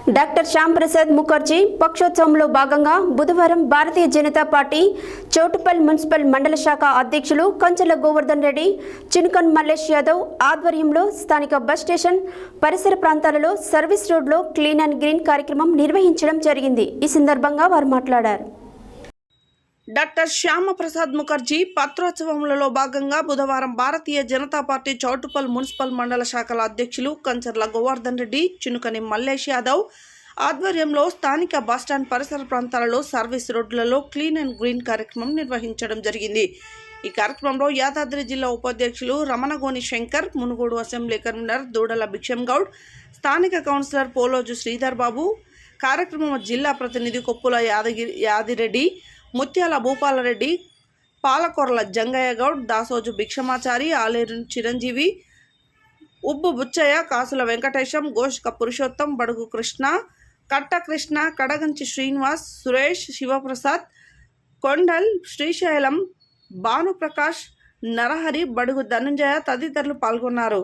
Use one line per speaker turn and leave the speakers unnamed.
Doctor Shyam Prasad Mukherjee పక్షోత్సవంలో భాగంగా బుధవారం Bharatiya Janata party Choutuppal municipal మండల శాఖ అధ్యక్షులు కంచెల గోవర్ధన్ రెడ్డి, చినుకన్ మల్లేష్ యాదవ్ ఆధ్వర్యంలో స్థానిక బస్ స్టేషన్ పరిసర ప్రాంతాలలో సర్వీస్ రోడ్లో క్లీన్ అండ్ గ్రీన్ కార్యక్రమం నిర్వహించడం జరిగింది. ఈ సందర్భంగా వారు మాట్లాడారు.
డాక్టర్ శ్యామ ప్రసాద్ ముఖర్జీ పత్రోత్సవంలో భాగంగా బుధవారం భారతీయ జనతా పార్టీ చౌటుప్పల్ మున్సిపల్ మండల శాఖల అధ్యక్షులు కంచర్ల గోవర్ధన్ రెడ్డి, చినుకని మల్లేష్ యాదవ్ ఆధ్వర్యంలో స్థానిక బస్టాండ్ పరిసర ప్రాంతాలలో సర్వీస్ రోడ్లలో క్లీన్ అండ్ గ్రీన్ కార్యక్రమం నిర్వహించడం జరిగింది. ఈ కార్యక్రమంలో యాదాద్రి జిల్లా ఉపాధ్యక్షులు రమణగోని శంకర్, మునుగోడు అసెంబ్లీ కన్వీనర్ దూడల భిక్షం గౌడ్, స్థానిక కౌన్సిలర్ పోలోజు శ్రీధర్ బాబు, కార్యక్రమం జిల్లా ప్రతినిధి కొప్పుల యాదిరెడ్డి, ముత్యాల భూపాలరెడ్డి, పాలకొర్ల జంగయ్య గౌడ్, దాసోజు భిక్షమాచారి, ఆలేరు చిరంజీవి, ఉబ్బు బుచ్చయ్య, కాసుల వెంకటేశం, గోష్క పురుషోత్తం, బడుగు కృష్ణ, కట్ట కృష్ణ, కడగంచి శ్రీనివాస్, సురేష్, శివప్రసాద్, కొండల్, శ్రీశైలం, భానుప్రకాష్, నరహరి, బడుగు ధనంజయ తదితరులు పాల్గొన్నారు.